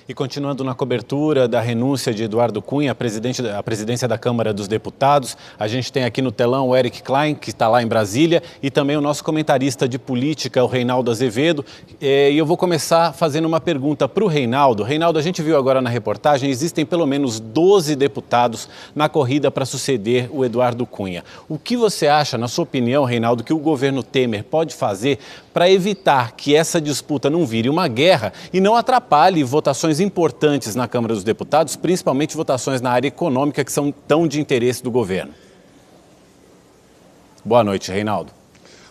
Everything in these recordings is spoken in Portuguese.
E continuando na cobertura da renúncia de Eduardo Cunha, a presidência da Câmara dos Deputados, a gente tem aqui no telão o Eric Klein, que está lá em Brasília, e também o nosso comentarista de política, o Reinaldo Azevedo. E eu vou começar fazendo uma pergunta para o Reinaldo. Reinaldo, a gente viu agora na reportagem, existem pelo menos 12 deputados na corrida para suceder o Eduardo Cunha. O que você acha, na sua opinião, Reinaldo, que o governo Temer pode fazer para evitar que essa disputa não vire uma guerra e não atrapalhe votações importantes na Câmara dos Deputados, principalmente votações na área econômica que são tão de interesse do governo? Boa noite, Reinaldo.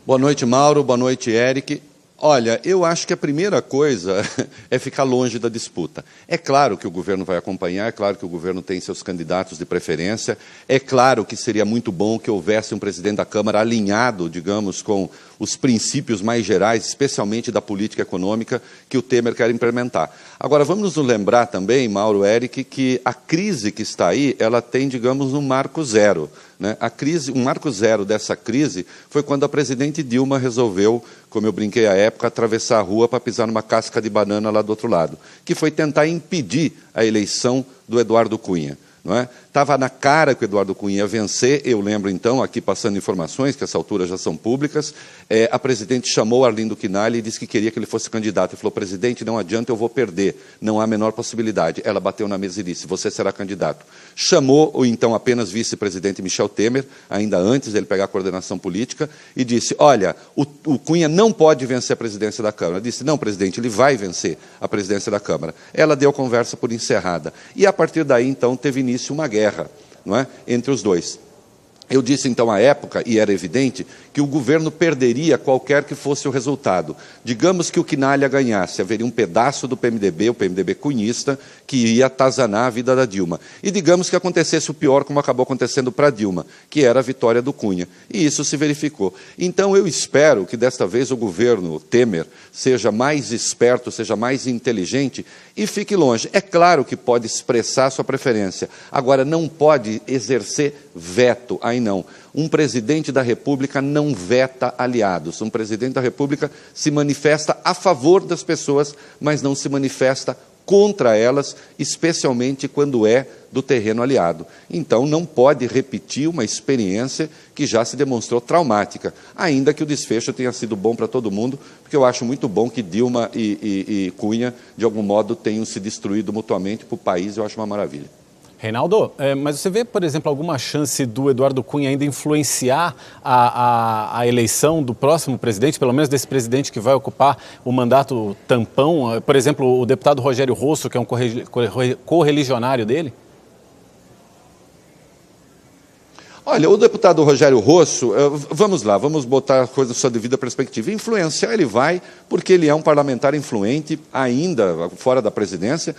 Boa noite, Mauro. Boa noite, Eric. Olha, eu acho que a primeira coisa é ficar longe da disputa. É claro que o governo vai acompanhar, é claro que o governo tem seus candidatos de preferência, é claro que seria muito bom que houvesse um presidente da Câmara alinhado, digamos, com os princípios mais gerais, especialmente da política econômica que o Temer quer implementar. Agora, vamos nos lembrar também, Mauro, Eric, que a crise que está aí, ela tem, digamos, um marco zero. A crise, um marco zero dessa crise foi quando a presidente Dilma resolveu, como eu brinquei à época, atravessar a rua para pisar numa casca de banana lá do outro lado, que foi tentar impedir a eleição do Eduardo Cunha. Estava na cara que o Eduardo Cunha ia vencer. Eu lembro, então, aqui passando informações, que essa altura já são públicas, a presidente chamou Arlindo Quinalha e disse que queria que ele fosse candidato. Ele falou: presidente, não adianta, eu vou perder, não há a menor possibilidade. Ela bateu na mesa e disse: você será candidato. Chamou o então apenas vice-presidente Michel Temer, ainda antes dele pegar a coordenação política, e disse: olha, o Cunha não pode vencer a presidência da Câmara. Disse: não, presidente, ele vai vencer a presidência da Câmara. Ela deu a conversa por encerrada. E a partir daí, então, teve início uma guerra, entre os dois. Eu disse, então, à época, e era evidente, que o governo perderia qualquer que fosse o resultado. Digamos que o Quinalha ganhasse, haveria um pedaço do PMDB, o PMDB cunhista, que ia atazanar a vida da Dilma. E digamos que acontecesse o pior, como acabou acontecendo para a Dilma, que era a vitória do Cunha. E isso se verificou. Então, eu espero que, desta vez, o governo Temer seja mais esperto, seja mais inteligente e fique longe. É claro que pode expressar sua preferência. Agora, não pode exercer veto. Aí não. Um presidente da República não veta aliados. Um presidente da República se manifesta a favor das pessoas, mas não se manifesta contra elas, especialmente quando é do terreno aliado. Então, não pode repetir uma experiência que já se demonstrou traumática, ainda que o desfecho tenha sido bom para todo mundo, porque eu acho muito bom que Dilma e Cunha, de algum modo, tenham se destruído mutuamente para o país. Eu acho uma maravilha. Reinaldo, mas você vê, por exemplo, alguma chance do Eduardo Cunha ainda influenciar a eleição do próximo presidente, pelo menos desse presidente que vai ocupar o mandato tampão? Por exemplo, o deputado Rogério Rosso, que é um correligionário dele? Olha, o deputado Rogério Rosso, vamos lá, vamos botar a coisa na sua devida perspectiva. Influenciar ele vai, porque ele é um parlamentar influente, ainda fora da presidência.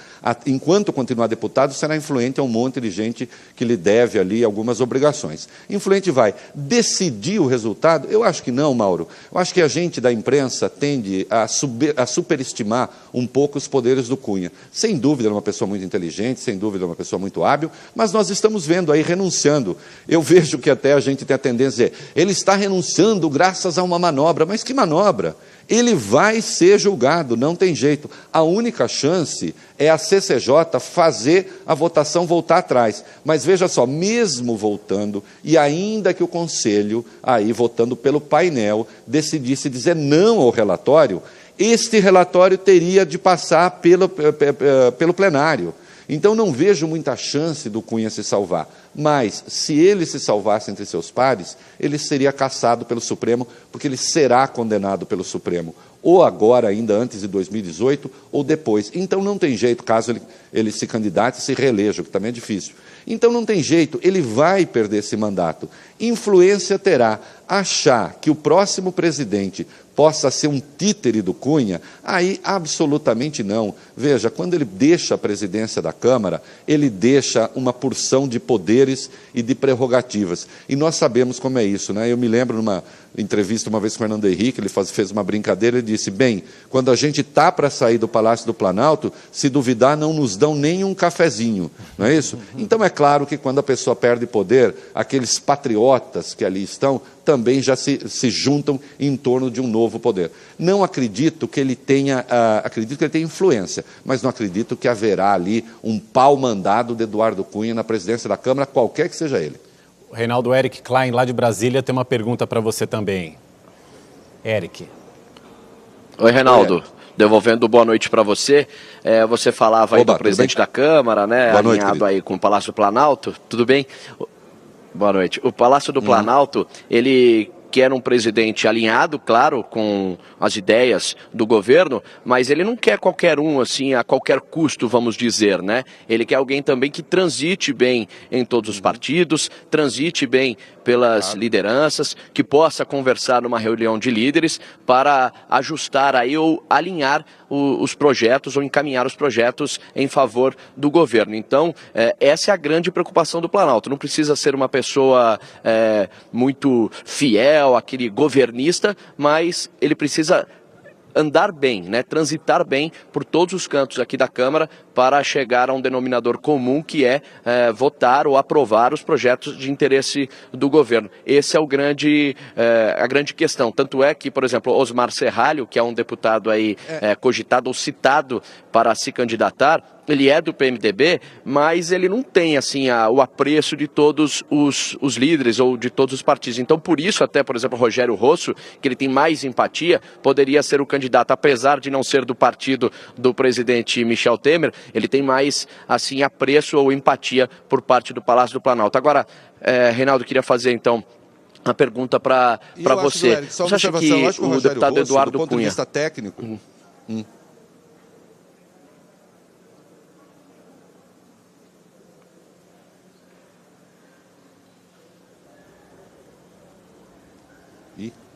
Enquanto continuar deputado, será influente a um monte de gente que lhe deve ali algumas obrigações. Influente vai. Decidir o resultado? Eu acho que não, Mauro. Eu acho que a gente da imprensa tende a superestimar um pouco os poderes do Cunha. Sem dúvida, ele é uma pessoa muito inteligente, sem dúvida, é uma pessoa muito hábil, mas nós estamos vendo aí renunciando. Eu vejo que até a gente tem a tendência a dizer: ele está renunciando graças a uma manobra. Mas que manobra? Ele vai ser julgado, não tem jeito. A única chance é a CCJ fazer a votação voltar atrás. Mas veja só, mesmo voltando, e ainda que o Conselho, aí votando pelo painel, decidisse dizer não ao relatório, este relatório teria de passar pelo plenário. Então, não vejo muita chance do Cunha se salvar. Mas, se ele se salvasse entre seus pares, ele seria cassado pelo Supremo, porque ele será condenado pelo Supremo. Ou agora, ainda antes de 2018, ou depois. Então, não tem jeito, caso ele se candidate e se reeleja, o que também é difícil. Então, não tem jeito, ele vai perder esse mandato. Influência terá. Achar que o próximo presidente possa ser um títere do Cunha, aí absolutamente não. Veja, quando ele deixa a presidência da Câmara, ele deixa uma porção de poderes e de prerrogativas. E nós sabemos como é isso, Eu me lembro entrevista uma vez com o Fernando Henrique, ele fez uma brincadeira, ele disse, bem, quando a gente está para sair do Palácio do Planalto, se duvidar, não nos dão nem um cafezinho, não é isso? Então é claro que quando a pessoa perde poder, aqueles patriotas que ali estão, também já se juntam em torno de um novo poder. Não acredito que ele tenha, acredito que ele tenha influência, mas não acredito que haverá ali um pau mandado de Eduardo Cunha na presidência da Câmara, qualquer que seja ele. O Reinaldo Eric Klein, lá de Brasília, tem uma pergunta para você também. Eric. Oi, Reinaldo. Devolvendo boa noite para você. Você falava aí do presidente da Câmara, né? Boa noite, alinhado aí com o Palácio do Planalto. Tudo bem? Boa noite. O Palácio do Planalto, ele quer um presidente alinhado, claro, com as ideias do governo, mas ele não quer qualquer um, assim, a qualquer custo, vamos dizer, né? Ele quer alguém também que transite bem em todos os partidos, transite bem pelas lideranças, que possa conversar numa reunião de líderes para ajustar aí ou alinhar os projetos ou encaminhar os projetos em favor do governo. Então, essa é a grande preocupação do Planalto. Não precisa ser uma pessoa muito fiel, aquele governista, mas ele precisa andar bem, né, transitar bem por todos os cantos aqui da Câmara para chegar a um denominador comum que é votar ou aprovar os projetos de interesse do governo. Esse é a grande questão. Tanto é que, por exemplo, Osmar Serralho, que é um deputado aí cogitado ou citado para se candidatar, ele é do PMDB, mas ele não tem assim o apreço de todos os líderes ou de todos os partidos. Então, por isso, até, por exemplo, Rogério Rosso, que ele tem mais empatia, poderia ser o candidato, apesar de não ser do partido do presidente Michel Temer, ele tem mais assim apreço ou empatia por parte do Palácio do Planalto. Agora, Reinaldo, queria fazer então uma pergunta para você. Você acha que o deputado Eduardo Cunha, do ponto de vista técnico,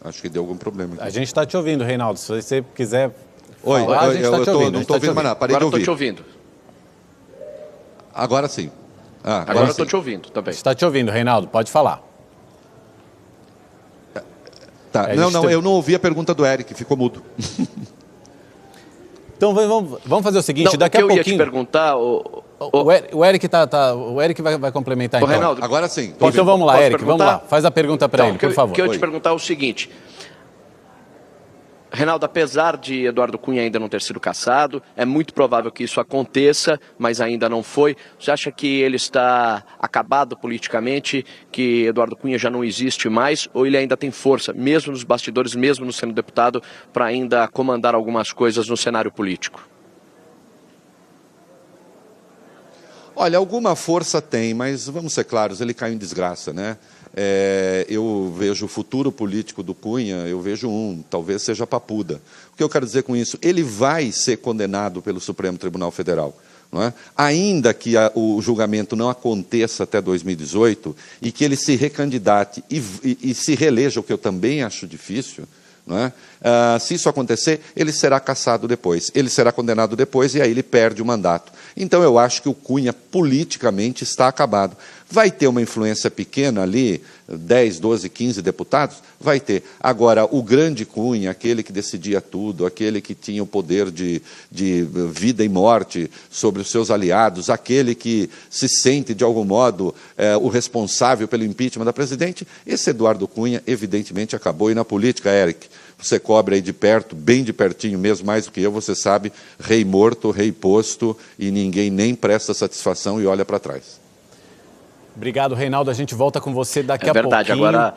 acho que deu algum problema aqui. A gente está te ouvindo, Reinaldo. Se você quiser falar, a gente está te ouvindo. Não estou ouvindo mais nada, parei de ouvir. Agora estou te ouvindo. Agora sim. Agora eu estou te ouvindo também. Está te ouvindo, Reinaldo, pode falar. Tá. Não, eu não ouvi a pergunta do Eric, ficou mudo. Então vamos fazer o seguinte, não, daqui a pouquinho... Eu ia te perguntar... O Eric vai complementar então. Reinaldo, agora sim. Então vamos lá, Eric, perguntar? vamos lá. Faz a pergunta para ele, por favor. O que eu ia te perguntar é o seguinte... Reinaldo, apesar de Eduardo Cunha ainda não ter sido cassado, é muito provável que isso aconteça, mas ainda não foi. Você acha que ele está acabado politicamente, que Eduardo Cunha já não existe mais, ou ele ainda tem força, mesmo nos bastidores, mesmo não sendo deputado, para ainda comandar algumas coisas no cenário político? Olha, alguma força tem, mas vamos ser claros, ele caiu em desgraça, né? Eu vejo o futuro político do Cunha, eu vejo talvez seja Papuda. O que eu quero dizer com isso? Ele vai ser condenado pelo Supremo Tribunal Federal. Não é? Ainda que o julgamento não aconteça até 2018 e que ele se recandidate e se reeleja, o que eu também acho difícil, não é? Se isso acontecer, ele será cassado depois, ele será condenado depois e aí ele perde o mandato. Então eu acho que o Cunha politicamente está acabado. Vai ter uma influência pequena ali, 10, 12, 15 deputados? Vai ter. Agora, o grande Cunha, aquele que decidia tudo, aquele que tinha o poder de vida e morte sobre os seus aliados, aquele que se sente, de algum modo, o responsável pelo impeachment da presidente, esse Eduardo Cunha, evidentemente, acabou. E na política, Eric, você cobre aí de perto, bem de pertinho mesmo, mais do que eu, você sabe, rei morto, rei posto, e ninguém nem presta satisfação e olha para trás. Obrigado, Reinaldo. A gente volta com você daqui a pouquinho. É verdade, agora...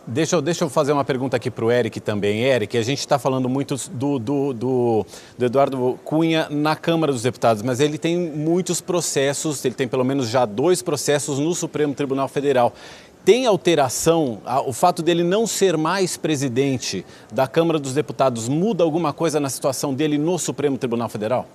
Deixa eu fazer uma pergunta aqui para o Eric também. Eric, a gente está falando muito do Eduardo Cunha na Câmara dos Deputados, mas ele tem muitos processos, ele tem pelo menos já 2 processos no Supremo Tribunal Federal. Tem alteração, o fato dele não ser mais presidente da Câmara dos Deputados, muda alguma coisa na situação dele no Supremo Tribunal Federal?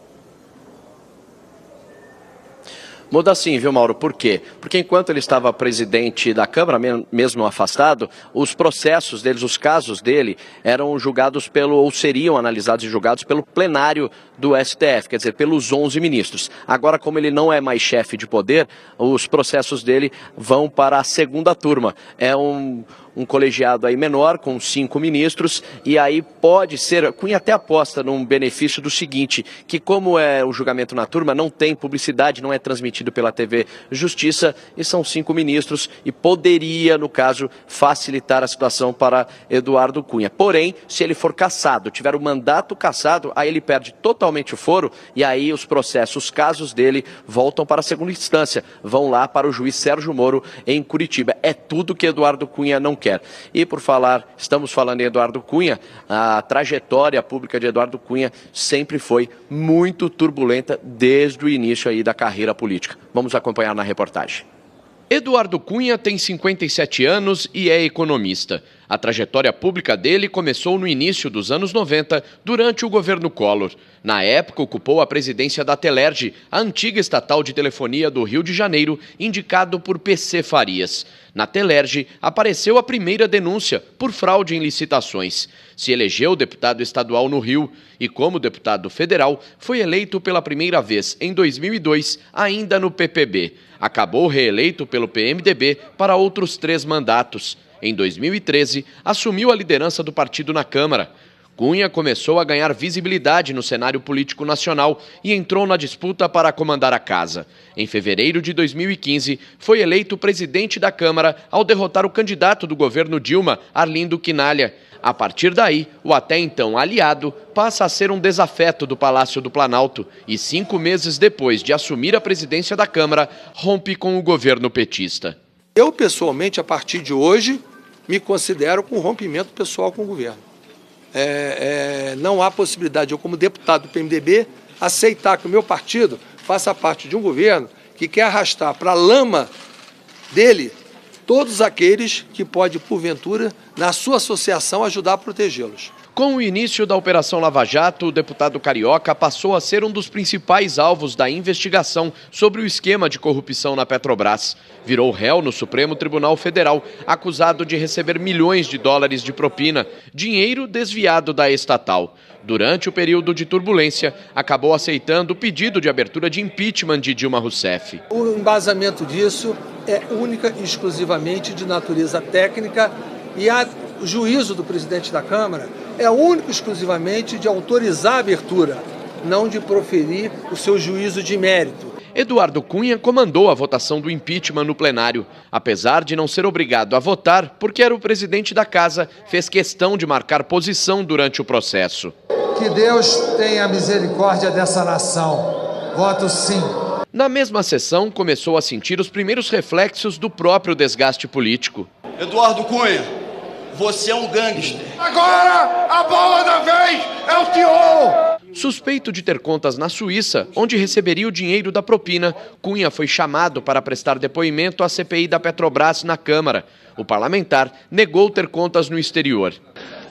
Muda sim, viu, Mauro? Por quê? Porque enquanto ele estava presidente da Câmara, mesmo afastado, os processos deles, os casos dele, eram julgados ou seriam analisados e julgados pelo plenário do STF, quer dizer, pelos 11 ministros. Agora, como ele não é mais chefe de poder, os processos dele vão para a segunda turma. É um colegiado aí menor, com 5 ministros, e aí pode ser, Cunha até aposta num benefício do seguinte, que como é o julgamento na turma, não tem publicidade, não é transmitido pela TV Justiça, e são 5 ministros, e poderia, no caso, facilitar a situação para Eduardo Cunha. Porém, se ele for cassado, tiver o mandato cassado, aí ele perde totalmente o foro, e aí os processos, os casos dele, voltam para a segunda instância, vão lá para o juiz Sérgio Moro, em Curitiba. É tudo que Eduardo Cunha não quer. E por falar, estamos falando em Eduardo Cunha, a trajetória pública de Eduardo Cunha sempre foi muito turbulenta desde o início aí da carreira política. Vamos acompanhar na reportagem. Eduardo Cunha tem 57 anos e é economista. A trajetória pública dele começou no início dos anos 90, durante o governo Collor. Na época, ocupou a presidência da Telerge, a antiga estatal de telefonia do Rio de Janeiro, indicado por PC Farias. Na Telerge, apareceu a primeira denúncia por fraude em licitações. Se elegeu deputado estadual no Rio e, como deputado federal, foi eleito pela primeira vez em 2002, ainda no PPB. Acabou reeleito pelo PMDB para outros 3 mandatos. Em 2013, assumiu a liderança do partido na Câmara. Cunha começou a ganhar visibilidade no cenário político nacional e entrou na disputa para comandar a casa. Em fevereiro de 2015, foi eleito presidente da Câmara ao derrotar o candidato do governo Dilma, Arlindo Quinalha. A partir daí, o até então aliado passa a ser um desafeto do Palácio do Planalto e 5 meses depois de assumir a presidência da Câmara, rompe com o governo petista. Eu, pessoalmente, a partir de hoje, me considero com rompimento pessoal com o governo. Não há possibilidade, eu como deputado do PMDB, aceitar que o meu partido faça parte de um governo que quer arrastar para a lama dele todos aqueles que pode, porventura, na sua associação, ajudar a protegê-los. Com o início da Operação Lava Jato, o deputado carioca passou a ser um dos principais alvos da investigação sobre o esquema de corrupção na Petrobras. Virou réu no Supremo Tribunal Federal, acusado de receber milhões de dólares de propina, dinheiro desviado da estatal. Durante o período de turbulência, acabou aceitando o pedido de abertura de impeachment de Dilma Rousseff. O embasamento disso é única e exclusivamente de natureza técnica e o juízo do presidente da Câmara é único e exclusivamente de autorizar a abertura, não de proferir o seu juízo de mérito. Eduardo Cunha comandou a votação do impeachment no plenário. Apesar de não ser obrigado a votar, porque era o presidente da casa, fez questão de marcar posição durante o processo. Que Deus tenha misericórdia dessa nação. Voto sim. Na mesma sessão, começou a sentir os primeiros reflexos do próprio desgaste político. Eduardo Cunha, você é um gangster. Agora, a bola da vez é o senhor! Suspeito de ter contas na Suíça, onde receberia o dinheiro da propina, Cunha foi chamado para prestar depoimento à CPI da Petrobras na Câmara. O parlamentar negou ter contas no exterior.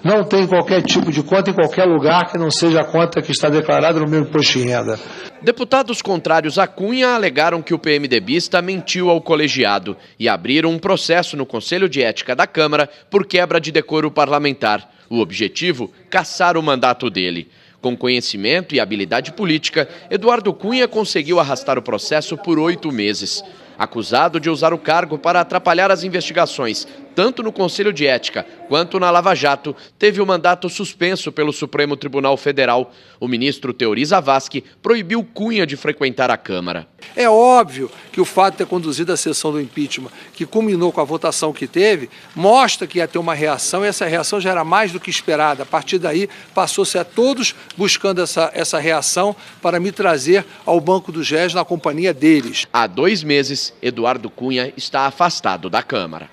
Não tem qualquer tipo de conta em qualquer lugar que não seja a conta que está declarada no meu imposto de renda. Deputados contrários a Cunha alegaram que o PMDBista mentiu ao colegiado e abriram um processo no Conselho de Ética da Câmara por quebra de decoro parlamentar. O objetivo, cassar o mandato dele. Com conhecimento e habilidade política, Eduardo Cunha conseguiu arrastar o processo por 8 meses. Acusado de usar o cargo para atrapalhar as investigações, tanto no Conselho de Ética quanto na Lava Jato, teve o mandato suspenso pelo Supremo Tribunal Federal. O ministro Teori Zavascki proibiu Cunha de frequentar a Câmara. É óbvio que o fato de ter conduzido a sessão do impeachment, que culminou com a votação que teve, mostra que ia ter uma reação, e essa reação já era mais do que esperada. A partir daí, passou-se a todos buscando essa reação para me trazer ao banco dos réus na companhia deles. Há 2 meses, Eduardo Cunha está afastado da Câmara.